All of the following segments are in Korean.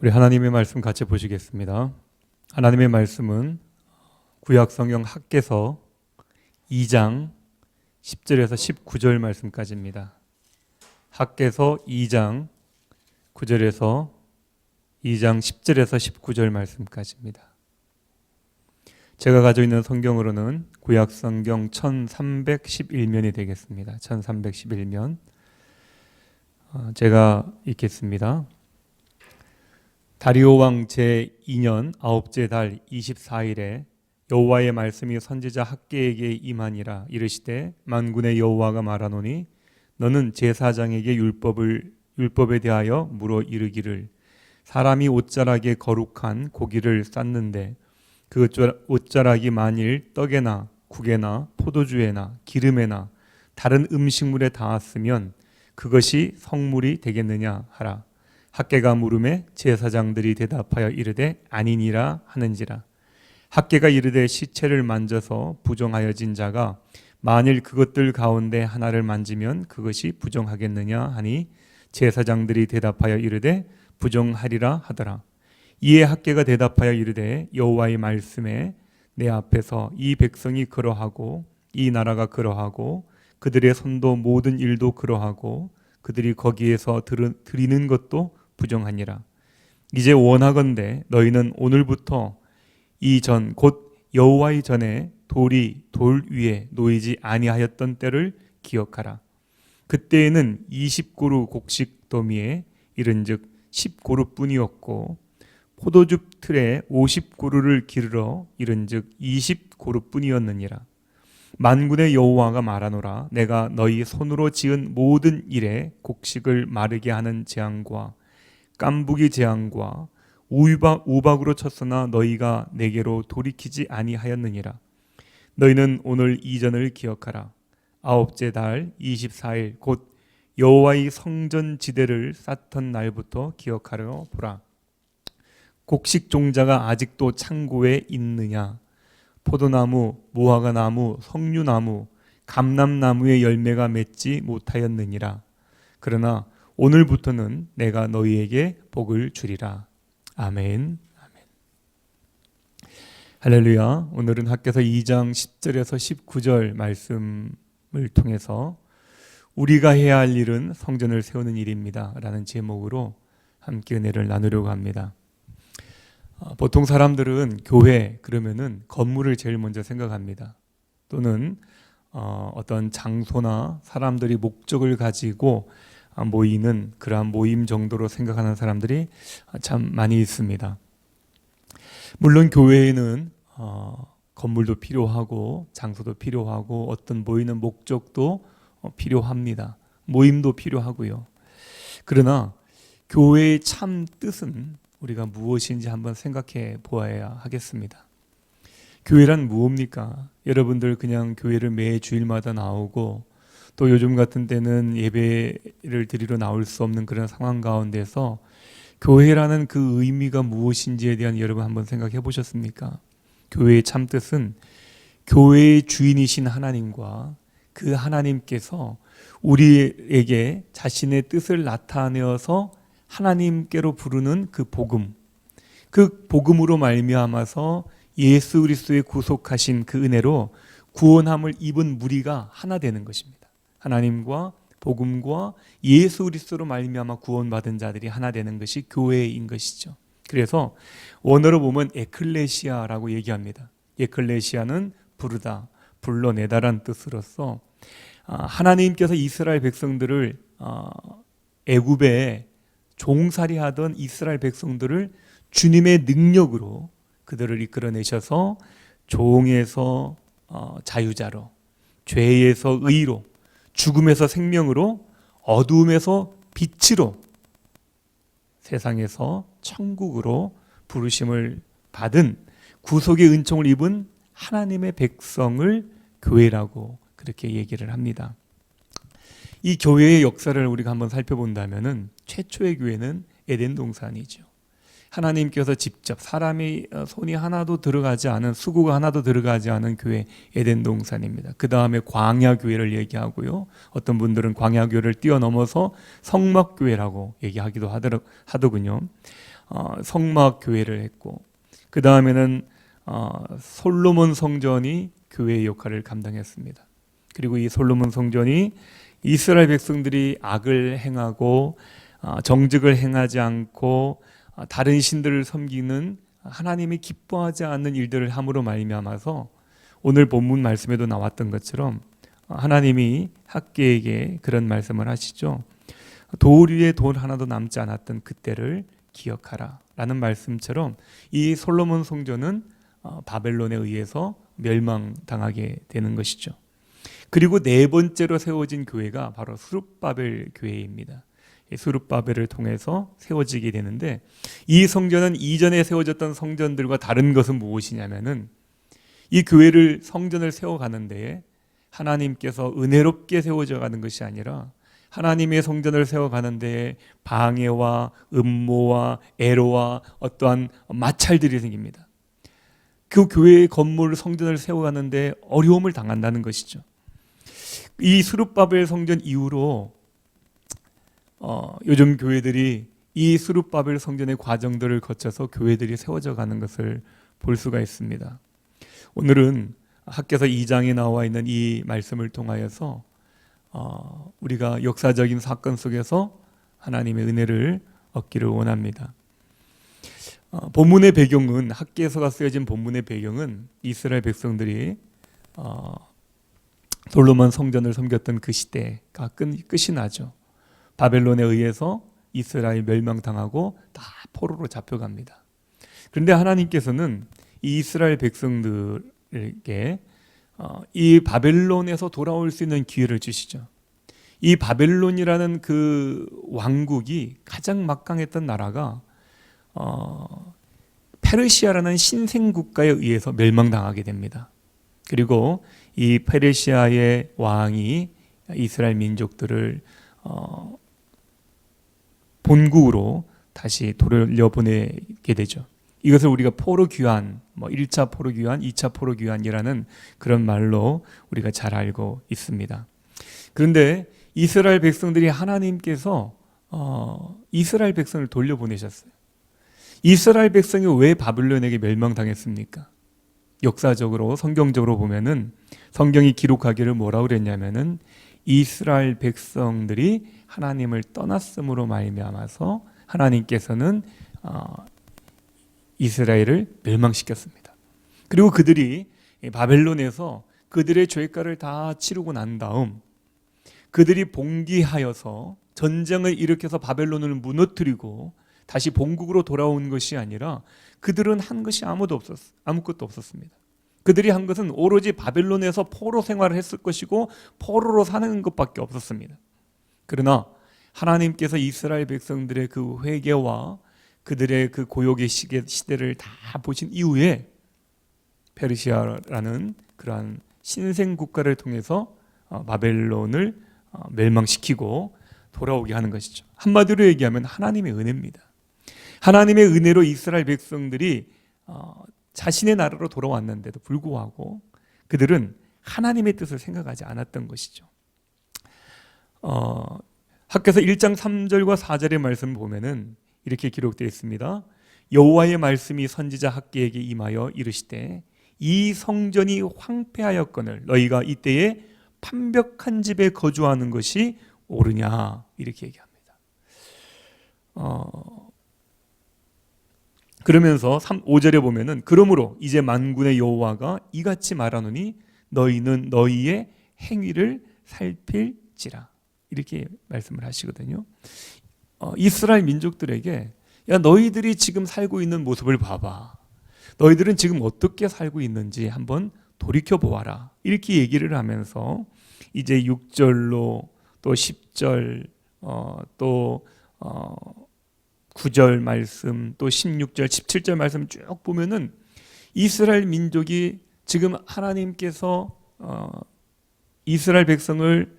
우리 하나님의 말씀 같이 보시겠습니다. 하나님의 말씀은 구약성경 학개서 2장 10절에서 19절 말씀까지입니다. 학개서 2장 9절에서 2장 10절에서 19절 말씀까지입니다. 제가 가지고 있는 성경으로는 구약성경 1311면이 되겠습니다. 1311면 제가 읽겠습니다. 다리오 왕 제2년 9째 달 24일에 여호와의 말씀이 선지자 학개에게 임하니라. 이르시되 만군의 여호와가 말하노니 너는 제사장에게 율법에 대하여 물어 이르기를 사람이 옷자락에 거룩한 고기를 쌓는데 그 옷자락이 만일 떡에나 국에나 포도주에나 기름에나 다른 음식물에 닿았으면 그것이 성물이 되겠느냐 하라. 학개가 물음에 제사장들이 대답하여 이르되 아니니라 하는지라. 학개가 이르되 시체를 만져서 부정하여진 자가 만일 그것들 가운데 하나를 만지면 그것이 부정하겠느냐 하니 제사장들이 대답하여 이르되 부정하리라 하더라. 이에 학개가 대답하여 이르되 여호와의 말씀에 내 앞에서 이 백성이 그러하고 이 나라가 그러하고 그들의 손도 모든 일도 그러하고 그들이 거기에서 드리는 것도 부정하니라. 이제 원하건대 너희는 오늘부터 이 전 곧 여호와의 전에 돌이 돌 위에 놓이지 아니하였던 때를 기억하라. 그때에는 20고루 곡식 더미에 이른즉 10고루뿐이었고 포도주 틀에 50고루를 기르러 이른즉 20고루뿐이었느니라. 만군의 여호와가 말하노라. 내가 너희 손으로 지은 모든 일에 곡식을 마르게 하는 재앙과 깐부기 재앙과 우박으로 쳤으나 너희가 내게로 돌이키지 아니하였느니라. 너희는 오늘 이전을 기억하라. 9째 달 24일 곧 여호와의 성전 지대를 쌓던 날부터 기억하려 보라. 곡식 종자가 아직도 창고에 있느냐? 포도나무, 무화과나무, 석류나무, 감람나무의 열매가 맺지 못하였느니라. 그러나 오늘부터는 내가 너희에게 복을 주리라. 아멘. 아멘. 할렐루야. 오늘은 학개서 2장 10절에서 19절 말씀을 통해서 우리가 해야 할 일은 성전을 세우는 일입니다 라는 제목으로 함께 은혜를 나누려고 합니다. 보통 사람들은 교회 그러면은 건물을 제일 먼저 생각합니다. 또는 어떤 장소나 사람들이 목적을 가지고 모이는 그러한 모임 정도로 생각하는 사람들이 참 많이 있습니다. 물론 교회에는 건물도 필요하고 장소도 필요하고 어떤 모이는 목적도 필요합니다. 모임도 필요하고요. 그러나 교회의 참 뜻은 우리가 무엇인지 한번 생각해 보아야 하겠습니다. 교회란 무엇입니까? 여러분들 그냥 교회를 매 주일마다 나오고 또 요즘 같은 때는 예배를 드리러 나올 수 없는 그런 상황 가운데서 교회라는 그 의미가 무엇인지에 대한 여러분 한번 생각해 보셨습니까? 교회의 참 뜻은 교회의 주인이신 하나님과 그 하나님께서 우리에게 자신의 뜻을 나타내어서 하나님께로 부르는 그 복음, 그 복음으로 말미암아서 예수 그리스도의 구속하신 그 은혜로 구원함을 입은 무리가 하나 되는 것입니다. 하나님과 복음과 예수 그리스도로 말미암아 구원받은 자들이 하나 되는 것이 교회인 것이죠. 그래서 원어로 보면 에클레시아라고 얘기합니다. 에클레시아는 부르다, 불러내다란 뜻으로서 하나님께서 이스라엘 백성들을 애굽에 종살이하던 이스라엘 백성들을 주님의 능력으로 그들을 이끌어내셔서 종에서 자유자로, 죄에서 의로, 죽음에서 생명으로, 어두움에서 빛으로, 세상에서 천국으로 부르심을 받은 구속의 은총을 입은 하나님의 백성을 교회라고 그렇게 얘기를 합니다. 이 교회의 역사를 우리가 한번 살펴본다면은 최초의 교회는 에덴 동산이죠. 하나님께서 직접 사람이 손이 하나도 들어가지 않은, 수고가 하나도 들어가지 않은 교회 에덴 동산입니다. 그 다음에 광야 교회를 얘기하고요. 어떤 분들은 광야 교회를 뛰어넘어서 성막 교회라고 얘기하기도 하더군요. 성막 교회를 했고, 그 다음에는 솔로몬 성전이 교회의 역할을 감당했습니다. 그리고 이 솔로몬 성전이 이스라엘 백성들이 악을 행하고 정직을 행하지 않고 다른 신들을 섬기는, 하나님이 기뻐하지 않는 일들을 함으로 말미암아서 오늘 본문 말씀에도 나왔던 것처럼 하나님이 학개에게 그런 말씀을 하시죠. 돌 위에 돌 하나도 남지 않았던 그때를 기억하라 라는 말씀처럼 이 솔로몬 성전은 바벨론에 의해서 멸망당하게 되는 것이죠. 그리고 네 번째로 세워진 교회가 바로 스룹바벨 교회입니다. 스룹바벨을 통해서 세워지게 되는데, 이 성전은 이전에 세워졌던 성전들과 다른 것은 무엇이냐면은, 이 교회를, 성전을 세워가는 데에 하나님께서 은혜롭게 세워져 가는 것이 아니라 하나님의 성전을 세워가는 데에 방해와 음모와 애로와 어떠한 마찰들이 생깁니다. 그 교회의 건물, 성전을 세워가는 데 어려움을 당한다는 것이죠. 이 스룹바벨 성전 이후로 요즘 교회들이 이 스룹바벨 성전의 과정들을 거쳐서 교회들이 세워져 가는 것을 볼 수가 있습니다. 오늘은 학개서 2장에 나와 있는 이 말씀을 통하여서 우리가 역사적인 사건 속에서 하나님의 은혜를 얻기를 원합니다. 본문의 배경은, 학개서가 쓰여진 본문의 배경은 이스라엘 백성들이 솔로몬 성전을 섬겼던 그 시대가 끝이 나죠. 바벨론에 의해서 이스라엘 멸망당하고 다 포로로 잡혀갑니다. 그런데 하나님께서는 이 이스라엘 백성들에게 이 바벨론에서 돌아올 수 있는 기회를 주시죠. 이 바벨론이라는 그 왕국이 가장 막강했던 나라가 페르시아라는 신생국가에 의해서 멸망당하게 됩니다. 그리고 이 페르시아의 왕이 이스라엘 민족들을 본국으로 다시 돌려보내게 되죠. 이것을 우리가 포로귀환, 1차 포로귀환, 2차 포로귀환이라는 그런 말로 우리가 잘 알고 있습니다. 그런데 이스라엘 백성들이, 하나님께서 이스라엘 백성을 돌려보내셨어요. 이스라엘 백성이 왜 바벨론에게 멸망당했습니까? 역사적으로, 성경적으로 보면은 성경이 기록하기를 뭐라고 그랬냐면은 이스라엘 백성들이 하나님을 떠났음으로 말미암아서 하나님께서는 이스라엘을 멸망시켰습니다. 그리고 그들이 바벨론에서 그들의 죄가를 다 치르고 난 다음 그들이 봉기하여서 전쟁을 일으켜서 바벨론을 무너뜨리고 다시 본국으로 돌아온 것이 아니라 그들은 한 것이 아무것도 없었습니다. 그들이 한 것은 오로지 바벨론에서 포로 생활을 했을 것이고 포로로 사는 것밖에 없었습니다. 그러나 하나님께서 이스라엘 백성들의 그 회개와 그들의 그 고역의 시대를 다 보신 이후에 페르시아라는 그러한 신생 국가를 통해서 바벨론을 멸망시키고 돌아오게 하는 것이죠. 한마디로 얘기하면 하나님의 은혜입니다. 하나님의 은혜로 이스라엘 백성들이 자신의 나라로 돌아왔는데도 불구하고 그들은 하나님의 뜻을 생각하지 않았던 것이죠. 학개서 1장 3절과 4절의 말씀 보면은 이렇게 기록되어 있습니다. 여호와의 말씀이 선지자 학개에게 임하여 이르시되 이 성전이 황폐하였거늘 너희가 이때에 판벽한 집에 거주하는 것이 옳으냐, 이렇게 얘기합니다. 그러면서 5절에 보면은 그러므로 이제 만군의 여호와가 이같이 말하노니 너희는 너희의 행위를 살필지라, 이렇게 말씀을 하시거든요. 이스라엘 민족들에게 야, 너희들이 지금 살고 있는 모습을 봐봐. 너희들은 지금 어떻게 살고 있는지 한번 돌이켜보아라, 이렇게 얘기를 하면서 이제 6절로 또 10절 또 9절 말씀, 또 16절, 17절 말씀 쭉 보면은 이스라엘 민족이 지금 하나님께서 이스라엘 백성을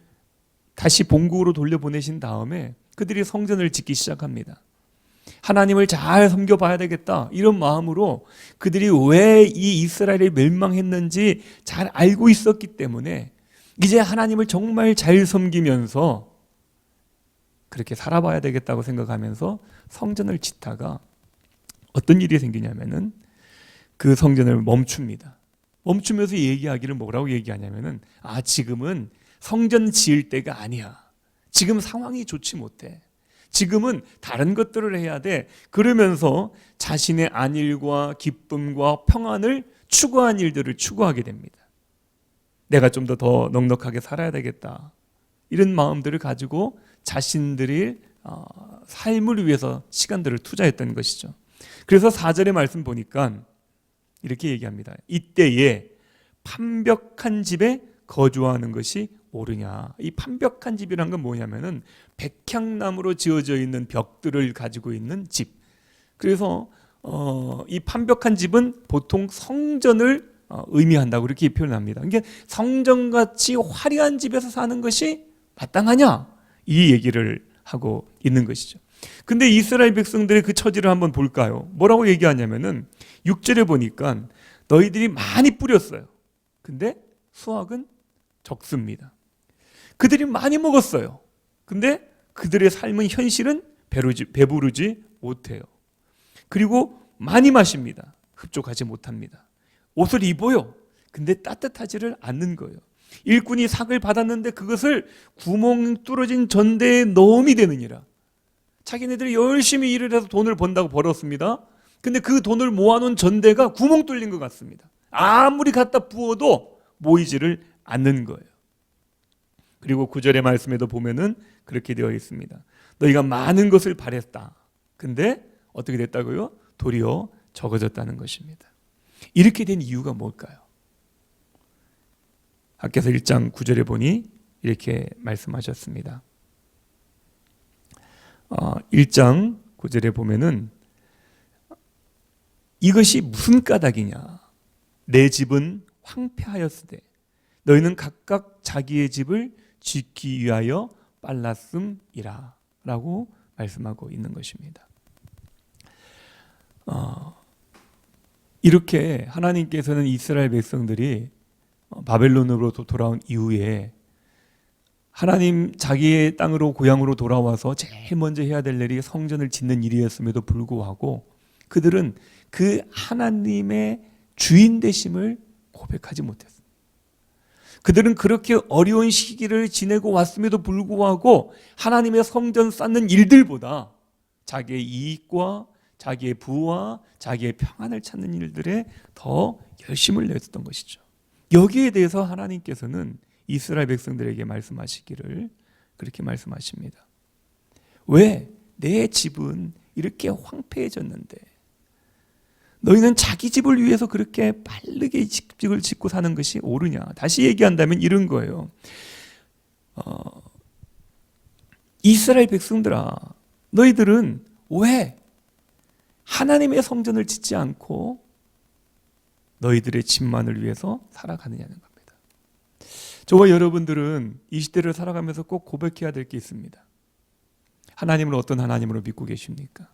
다시 본국으로 돌려보내신 다음에 그들이 성전을 짓기 시작합니다. 하나님을 잘 섬겨봐야 되겠다 이런 마음으로 그들이 왜 이 이스라엘이 멸망했는지 잘 알고 있었기 때문에 이제 하나님을 정말 잘 섬기면서 그렇게 살아봐야 되겠다고 생각하면서 성전을 짓다가 어떤 일이 생기냐면은 그 성전을 멈춥니다. 멈추면서 얘기하기를 뭐라고 얘기하냐면은 지금은 성전 지을 때가 아니야. 지금 상황이 좋지 못해. 지금은 다른 것들을 해야 돼. 그러면서 자신의 안일과 기쁨과 평안을 추구한 일들을 추구하게 됩니다. 내가 좀 더 넉넉하게 살아야 되겠다. 이런 마음들을 가지고 자신들의 삶을 위해서 시간들을 투자했던 것이죠. 그래서 4절의 말씀 보니까 이렇게 얘기합니다. 이때에 판벽한 집에 거주하는 것이 옳으냐. 이 판벽한 집이란 건 뭐냐면은 백향나무로 지어져 있는 벽들을 가지고 있는 집. 그래서 이 판벽한 집은 보통 성전을 의미한다고 이렇게 표현합니다. 그러니까 성전같이 화려한 집에서 사는 것이 마땅하냐? 이 얘기를 하고 있는 것이죠. 근데 이스라엘 백성들의 그 처지를 한번 볼까요? 뭐라고 얘기하냐면은 6절에 보니까 너희들이 많이 뿌렸어요. 근데 수확은 적습니다. 그들이 많이 먹었어요. 근데 그들의 삶은 현실은 배부르지 못해요. 그리고 많이 마십니다. 흡족하지 못합니다. 옷을 입어요. 근데 따뜻하지를 않는 거예요. 일꾼이 삭을 받았는데 그것을 구멍 뚫어진 전대에 넣음이 되느니라. 자기네들이 열심히 일을 해서 돈을 번다고 벌었습니다. 근데 그 돈을 모아놓은 전대가 구멍 뚫린 것 같습니다. 아무리 갖다 부어도 모이지를 않는 거예요. 그리고 9절의 말씀에도 보면은 그렇게 되어 있습니다. 너희가 많은 것을 바랬다. 근데 어떻게 됐다고요? 도리어 적어졌다는 것입니다. 이렇게 된 이유가 뭘까요? 학개서 1장 9절에 보니 이렇게 말씀하셨습니다. 1장 9절에 보면은 이것이 무슨 까닭이냐? 내 집은 황폐하였으되 너희는 각각 자기의 집을 짓기 위하여 빨랐음이라 라고 말씀하고 있는 것입니다. 이렇게 하나님께서는 이스라엘 백성들이 바벨론으로 돌아온 이후에 하나님 자기의 땅으로 고향으로 돌아와서 제일 먼저 해야 될 일이 성전을 짓는 일이었음에도 불구하고 그들은 그 하나님의 주인 되심을 고백하지 못했습니다. 그들은 그렇게 어려운 시기를 지내고 왔음에도 불구하고 하나님의 성전 쌓는 일들보다 자기의 이익과 자기의 부와 자기의 평안을 찾는 일들에 더 열심을 냈던 것이죠. 여기에 대해서 하나님께서는 이스라엘 백성들에게 말씀하시기를 그렇게 말씀하십니다. 왜 내 집은 이렇게 황폐해졌는데 너희는 자기 집을 위해서 그렇게 빠르게 집을 짓고 사는 것이 옳으냐? 다시 얘기한다면 이런 거예요. 이스라엘 백성들아, 너희들은 왜 하나님의 성전을 짓지 않고 너희들의 집만을 위해서 살아가느냐는 겁니다. 저와 여러분들은 이 시대를 살아가면서 꼭 고백해야 될 게 있습니다. 하나님을 어떤 하나님으로 믿고 계십니까?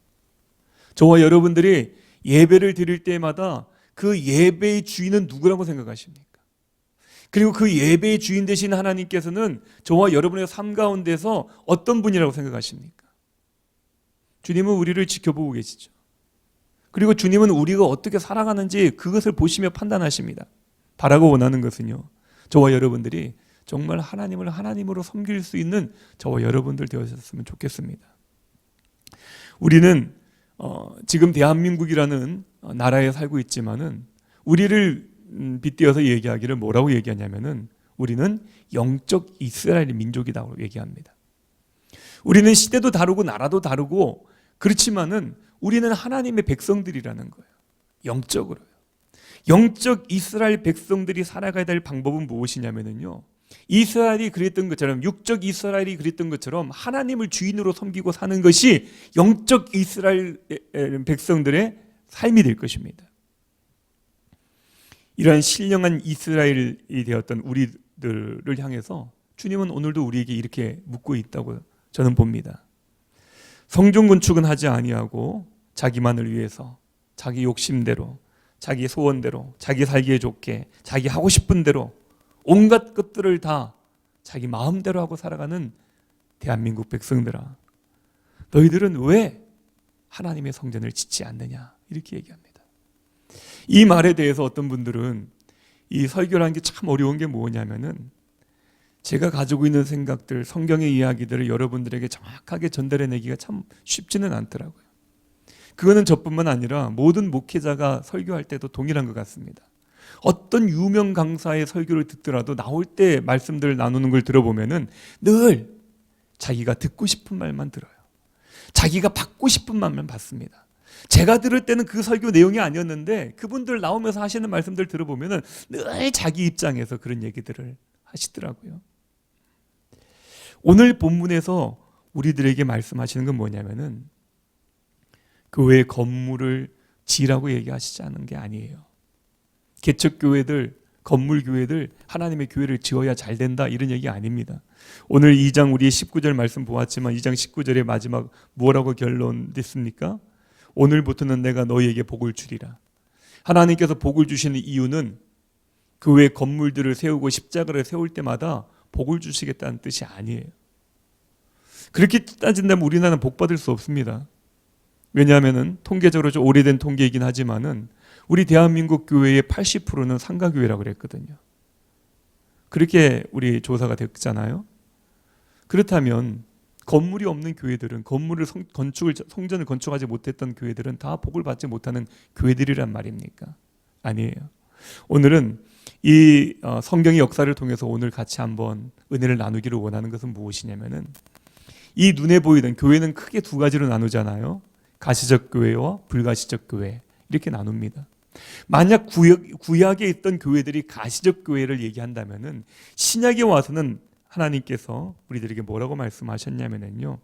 저와 여러분들이 예배를 드릴 때마다 그 예배의 주인은 누구라고 생각하십니까? 그리고 그 예배의 주인 되신 하나님께서는 저와 여러분의 삶 가운데서 어떤 분이라고 생각하십니까? 주님은 우리를 지켜보고 계시죠. 그리고 주님은 우리가 어떻게 살아가는지 그것을 보시며 판단하십니다. 바라고 원하는 것은요, 저와 여러분들이 정말 하나님을 하나님으로 섬길 수 있는 저와 여러분들 되었으면 좋겠습니다. 우리는 지금 대한민국이라는 나라에 살고 있지만은 우리를 빗대어서 얘기하기를 뭐라고 얘기하냐면은 우리는 영적 이스라엘 민족이라고 얘기합니다. 우리는 시대도 다르고 나라도 다르고 그렇지만은 우리는 하나님의 백성들이라는 거예요. 영적으로요. 영적 이스라엘 백성들이 살아가야 될 방법은 무엇이냐면요, 이스라엘이 그랬던 것처럼, 육적 이스라엘이 그랬던 것처럼 하나님을 주인으로 섬기고 사는 것이 영적 이스라엘 백성들의 삶이 될 것입니다. 이러한 신령한 이스라엘이 되었던 우리들을 향해서 주님은 오늘도 우리에게 이렇게 묻고 있다고 저는 봅니다. 성전 건축은 하지 아니하고 자기만을 위해서 자기 욕심대로 자기 소원대로 자기 살기에 좋게 자기 하고 싶은 대로 온갖 것들을 다 자기 마음대로 하고 살아가는 대한민국 백성들아, 너희들은 왜 하나님의 성전을 짓지 않느냐, 이렇게 얘기합니다. 이 말에 대해서 어떤 분들은 이 설교라는 게 참 어려운 게 뭐냐면은 제가 가지고 있는 생각들, 성경의 이야기들을 여러분들에게 정확하게 전달해내기가 참 쉽지는 않더라고요. 그거는 저뿐만 아니라 모든 목회자가 설교할 때도 동일한 것 같습니다. 어떤 유명 강사의 설교를 듣더라도 나올 때 말씀들을 나누는 걸 들어보면은 늘 자기가 듣고 싶은 말만 들어요. 자기가 받고 싶은 말만 받습니다. 제가 들을 때는 그 설교 내용이 아니었는데 그분들 나오면서 하시는 말씀들 들어보면은 늘 자기 입장에서 그런 얘기들을 하시더라고요. 오늘 본문에서 우리들에게 말씀하시는 건 뭐냐면은 교회 건물을 지으라고 얘기하시지 않은 게 아니에요. 개척교회들, 건물교회들 하나님의 교회를 지어야 잘 된다, 이런 얘기 아닙니다. 오늘 2장 우리 19절 말씀 보았지만 2장 19절의 마지막 뭐라고 결론 됐습니까? 오늘부터는 내가 너희에게 복을 주리라. 하나님께서 복을 주시는 이유는 교회 건물들을 세우고 십자가를 세울 때마다 복을 주시겠다는 뜻이 아니에요. 그렇게 따진다면 우리나라는 복 받을 수 없습니다. 왜냐하면 통계적으로 좀 오래된 통계이긴 하지만은 우리 대한민국 교회의 80%는 상가교회라고 그랬거든요. 그렇게 우리 조사가 됐잖아요. 그렇다면 건물이 없는 교회들은, 성전을 건축하지 못했던 교회들은 다 복을 받지 못하는 교회들이란 말입니까? 아니에요. 오늘은 이 성경의 역사를 통해서 오늘 같이 한번 은혜를 나누기를 원하는 것은 무엇이냐면은 이 눈에 보이던 교회는 크게 두 가지로 나누잖아요. 가시적 교회와 불가시적 교회, 이렇게 나눕니다. 만약 구약에 있던 교회들이 가시적 교회를 얘기한다면은 신약에 와서는 하나님께서 우리들에게 뭐라고 말씀하셨냐면요,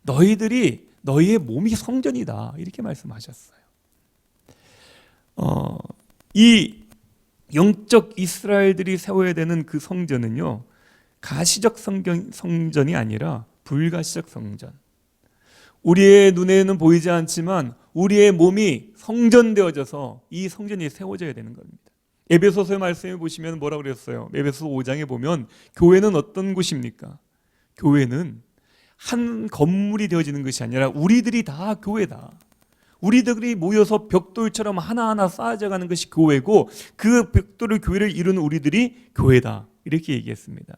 너희들이 너희의 몸이 성전이다, 이렇게 말씀하셨어요. 이 영적 이스라엘들이 세워야 되는 그 성전은요, 가시적 성전이 아니라 불가시적 성전. 우리의 눈에는 보이지 않지만 우리의 몸이 성전되어져서 이 성전이 세워져야 되는 겁니다. 에베소서의 말씀에 보시면 뭐라고 그랬어요? 에베소서 5장에 보면 교회는 어떤 곳입니까? 교회는 한 건물이 되어지는 것이 아니라 우리들이 다 교회다. 우리들이 모여서 벽돌처럼 하나하나 쌓아져가는 것이 교회고 그 벽돌을, 교회를 이루는 우리들이 교회다, 이렇게 얘기했습니다.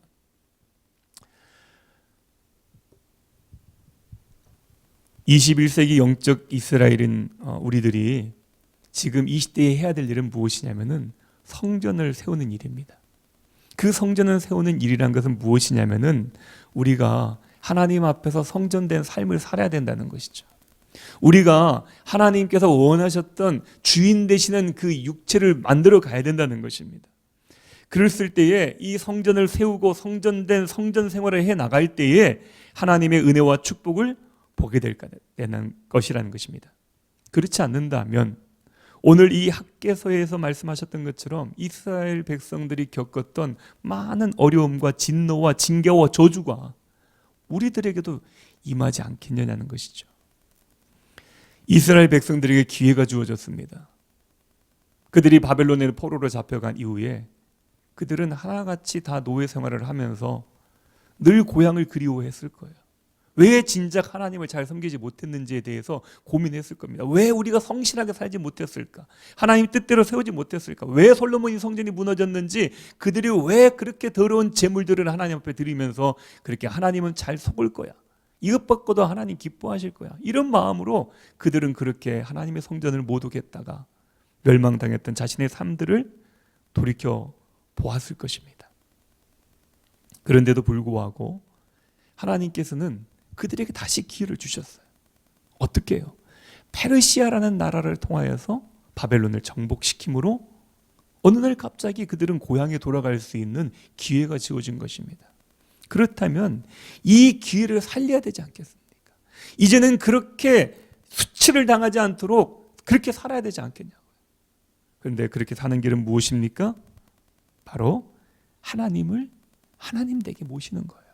(21세기) 영적 이스라엘인 우리들이 지금 이 시대에 해야 될 일은 무엇이냐면은 성전을 세우는 일입니다. 그 성전을 세우는 일이란 것은 무엇이냐면은 우리가 하나님 앞에서 성전된 삶을 살아야 된다는 것이죠. 우리가 하나님께서 원하셨던 주인 되시는 그 육체를 만들어 가야 된다는 것입니다. 그랬을 때에 이 성전을 세우고 성전된 성전 생활을 해 나갈 때에 하나님의 은혜와 축복을 보게 되는 것이라는 것입니다. 그렇지 않는다면 오늘 이 학개서에서 말씀하셨던 것처럼 이스라엘 백성들이 겪었던 많은 어려움과 진노와 징계와 저주가 우리들에게도 임하지 않겠느냐는 것이죠. 이스라엘 백성들에게 기회가 주어졌습니다. 그들이 바벨론의 포로로 잡혀간 이후에 그들은 하나같이 다 노예 생활을 하면서 늘 고향을 그리워했을 거예요. 왜 진작 하나님을 잘 섬기지 못했는지에 대해서 고민했을 겁니다. 왜 우리가 성실하게 살지 못했을까? 하나님 뜻대로 세우지 못했을까? 왜 솔로몬이 성전이 무너졌는지, 그들이 왜 그렇게 더러운 제물들을 하나님 앞에 드리면서 그렇게 하나님은 잘 속을 거야, 이것 받고도 하나님 기뻐하실 거야, 이런 마음으로 그들은 그렇게 하나님의 성전을 모독했다가 멸망당했던 자신의 삶들을 돌이켜 보았을 것입니다. 그런데도 불구하고 하나님께서는 그들에게 다시 기회를 주셨어요. 어떻게 해요? 페르시아라는 나라를 통하여서 바벨론을 정복시킴으로 어느 날 갑자기 그들은 고향에 돌아갈 수 있는 기회가 주어진 것입니다. 그렇다면 이 기회를 살려야 되지 않겠습니까? 이제는 그렇게 수치를 당하지 않도록 그렇게 살아야 되지 않겠냐고요. 그런데 그렇게 사는 길은 무엇입니까? 바로 하나님을 하나님 댁에 모시는 거예요.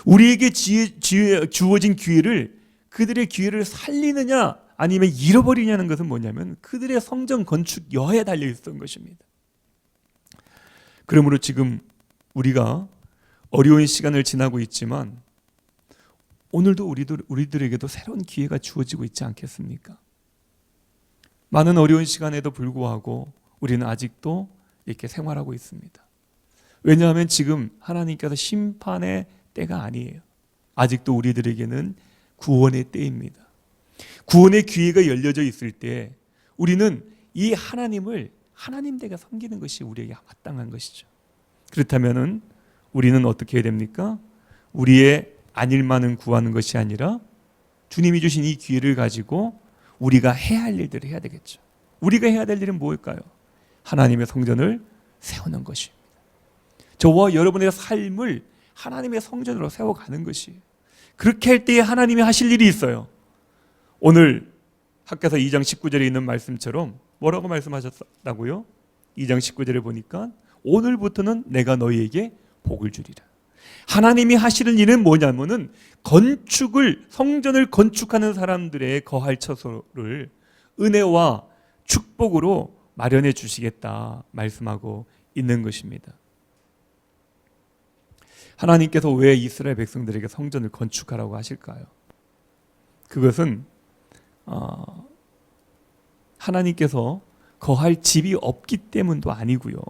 우리에게 주어진 기회를 그들의 기회를 살리느냐 아니면 잃어버리냐는 것은 뭐냐면 그들의 성전 건축 여에 달려 있었던 것입니다. 그러므로 지금 우리가 어려운 시간을 지나고 있지만 오늘도 우리들에게도 새로운 기회가 주어지고 있지 않겠습니까? 많은 어려운 시간에도 불구하고 우리는 아직도 이렇게 생활하고 있습니다. 왜냐하면 지금 하나님께서 심판의 때가 아니에요. 아직도 우리들에게는 구원의 때입니다. 구원의 기회가 열려져 있을 때 우리는 이 하나님을 하나님 되게 섬기는 것이 우리에게 마땅한 것이죠. 그렇다면 우리는 어떻게 해야 됩니까? 우리의 안일만은 구하는 것이 아니라 주님이 주신 이 기회를 가지고 우리가 해야 할 일들을 해야 되겠죠. 우리가 해야 될 일은 무엇일까요? 하나님의 성전을 세우는 것입니다. 저와 여러분의 삶을 하나님의 성전으로 세워가는 것이에요. 그렇게 할 때에 하나님이 하실 일이 있어요. 오늘 학개서 2장 19절에 있는 말씀처럼 뭐라고 말씀하셨다고요? 2장 19절에 보니까 오늘부터는 내가 너희에게 복을 주리라. 하나님이 하시는 일은 뭐냐면은 성전을 건축하는 사람들의 거할 처소를 은혜와 축복으로 마련해 주시겠다 말씀하고 있는 것입니다. 하나님께서 왜 이스라엘 백성들에게 성전을 건축하라고 하실까요? 그것은 하나님께서 거할 집이 없기 때문도 아니고요.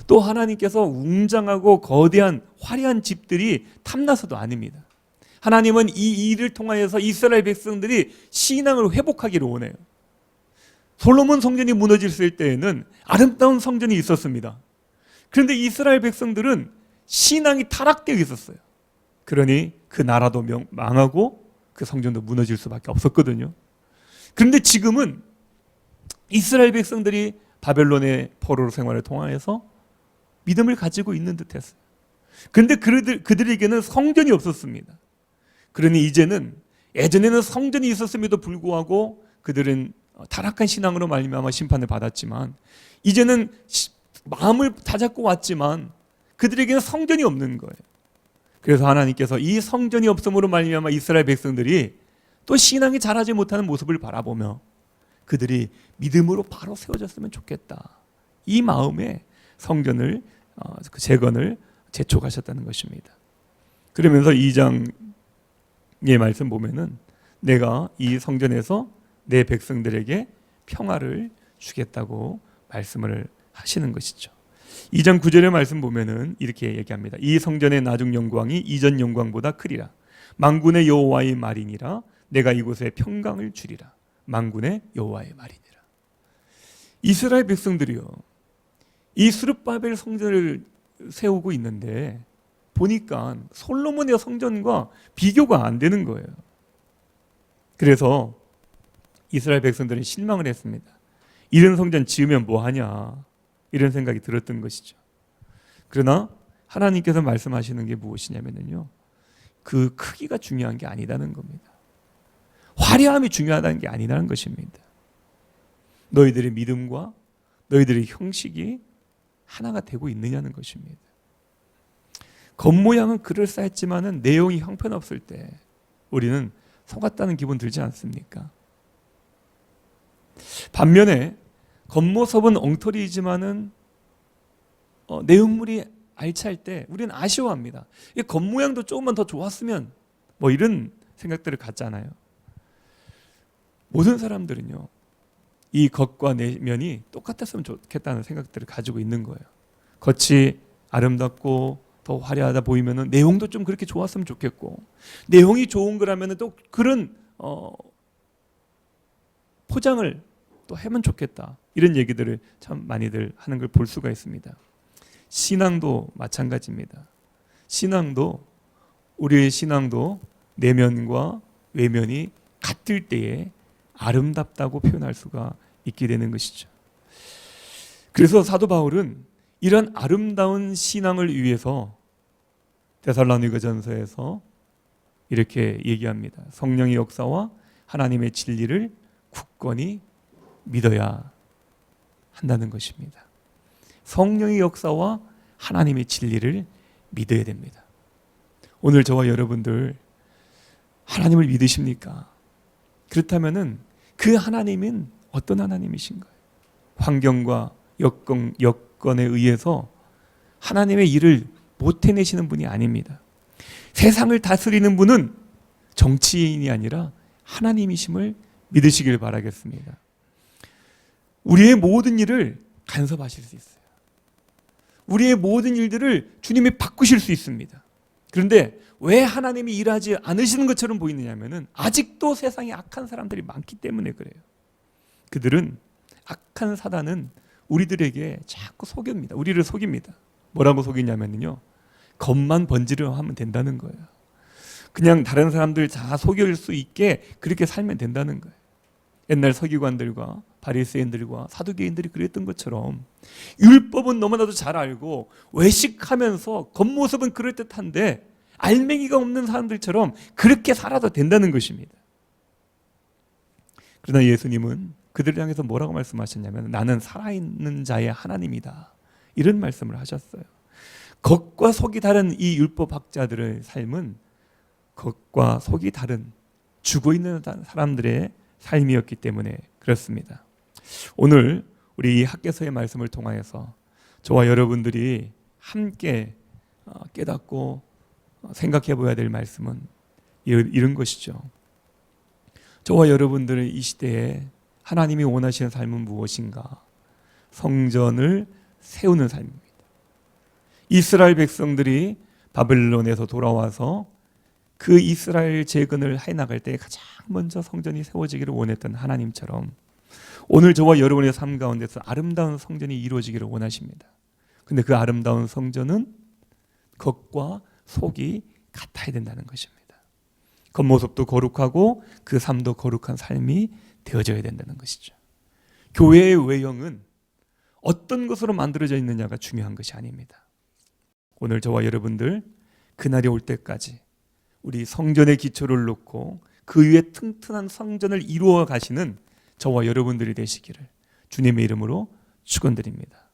또 하나님께서 웅장하고 거대한 화려한 집들이 탐나서도 아닙니다. 하나님은 이 일을 통하여서 이스라엘 백성들이 신앙을 회복하기를 원해요. 솔로몬 성전이 무너졌을 때에는 아름다운 성전이 있었습니다. 그런데 이스라엘 백성들은 신앙이 타락되어 있었어요. 그러니 그 나라도 망하고 그 성전도 무너질 수밖에 없었거든요. 그런데 지금은 이스라엘 백성들이 바벨론의 포로 생활을 통하여서 믿음을 가지고 있는 듯했어요. 그런데 그들에게는 성전이 없었습니다. 그러니 이제는 예전에는 성전이 있었음에도 불구하고 그들은 타락한 신앙으로 말미암아 심판을 받았지만 이제는 마음을 다잡고 왔지만 그들에게는 성전이 없는 거예요. 그래서 하나님께서 이 성전이 없음으로 말미암아 이스라엘 백성들이 또 신앙이 자라지 못하는 모습을 바라보며 그들이 믿음으로 바로 세워졌으면 좋겠다. 이 마음에 성전을 그 재건을 재촉하셨다는 것입니다. 그러면서 2장의 말씀 보면은 내가 이 성전에서 내 백성들에게 평화를 주겠다고 말씀을 하시는 것이죠. 2장 9절의 말씀 보면은 이렇게 얘기합니다. 이 성전의 나중 영광이 이전 영광보다 크리라. 만군의 여호와의 말이니라. 내가 이곳에 평강을 주리라. 만군의 여호와의 말이니라. 이스라엘 백성들이요, 이 스룹바벨 성전을 세우고 있는데 보니까 솔로몬의 성전과 비교가 안 되는 거예요. 그래서 이스라엘 백성들은 실망을 했습니다. 이런 성전 지으면 뭐하냐, 이런 생각이 들었던 것이죠. 그러나 하나님께서 말씀하시는 게 무엇이냐면요, 그 크기가 중요한 게 아니다는 겁니다. 화려함이 중요하다는 게 아니라는 것입니다. 너희들의 믿음과 너희들의 형식이 하나가 되고 있느냐는 것입니다. 겉모양은 그럴싸했지만은 내용이 형편없을 때 우리는 속았다는 기분 들지 않습니까? 반면에 겉모습은 엉터리이지만은 내용물이 알찰 때 우리는 아쉬워합니다. 이 겉모양도 조금만 더 좋았으면 뭐 이런 생각들을 갖잖아요. 모든 사람들은요, 이 겉과 내면이 똑같았으면 좋겠다는 생각들을 가지고 있는 거예요. 겉이 아름답고 더 화려하다 보이면은 내용도 좀 그렇게 좋았으면 좋겠고, 내용이 좋은 거라면은 또 그런 포장을 또 하면 좋겠다, 이런 얘기들을 참 많이들 하는 걸 볼 수가 있습니다. 신앙도 마찬가지입니다. 우리의 신앙도 내면과 외면이 같을 때에 아름답다고 표현할 수가 있게 되는 것이죠. 그래서 사도 바울은 이런 아름다운 신앙을 위해서 데살로니가전서에서 이렇게 얘기합니다. 성령의 역사와 하나님의 진리를 굳건히 믿어야 한다는 것입니다. 성령의 역사와 하나님의 진리를 믿어야 됩니다. 오늘 저와 여러분들 하나님을 믿으십니까? 그렇다면은 그 하나님은 어떤 하나님이신가요? 환경과 여건에 의해서 하나님의 일을 못 해내시는 분이 아닙니다. 세상을 다스리는 분은 정치인이 아니라 하나님이심을 믿으시길 바라겠습니다. 우리의 모든 일을 간섭하실 수 있어요. 우리의 모든 일들을 주님이 바꾸실 수 있습니다. 그런데 왜 하나님이 일하지 않으시는 것처럼 보이느냐면은 아직도 세상에 악한 사람들이 많기 때문에 그래요. 그들은 악한 사단은 우리들에게 자꾸 속입니다. 우리를 속입니다. 뭐라고 속이냐면요, 겉만 번지르 하면 된다는 거예요. 그냥 다른 사람들 다 속일 수 있게 그렇게 살면 된다는 거예요. 옛날 서기관들과 바리새인들과 사두개인들이 그랬던 것처럼 율법은 너무나도 잘 알고 외식하면서 겉모습은 그럴듯한데 알맹이가 없는 사람들처럼 그렇게 살아도 된다는 것입니다. 그러나 예수님은 그들을 향해서 뭐라고 말씀하셨냐면 나는 살아있는 자의 하나님이다, 이런 말씀을 하셨어요. 겉과 속이 다른 이 율법학자들의 삶은 겉과 속이 다른 죽어있는 사람들의 삶이었기 때문에 그렇습니다. 오늘 우리 이 학개서의 말씀을 통하여서 저와 여러분들이 함께 깨닫고 생각해 보아야 될 말씀은 이런 것이죠. 저와 여러분들의 이 시대에 하나님이 원하시는 삶은 무엇인가? 성전을 세우는 삶입니다. 이스라엘 백성들이 바벨론에서 돌아와서 그 이스라엘 재건을 해나갈 때 가장 먼저 성전이 세워지기를 원했던 하나님처럼 오늘 저와 여러분의 삶 가운데서 아름다운 성전이 이루어지기를 원하십니다. 그런데 그 아름다운 성전은 겉과 속이 같아야 된다는 것입니다. 겉모습도 거룩하고 그 삶도 거룩한 삶이 되어져야 된다는 것이죠. 교회의 외형은 어떤 것으로 만들어져 있느냐가 중요한 것이 아닙니다. 오늘 저와 여러분들 그날이 올 때까지 우리 성전의 기초를 놓고 그 위에 튼튼한 성전을 이루어 가시는 저와 여러분들이 되시기를 주님의 이름으로 축원드립니다.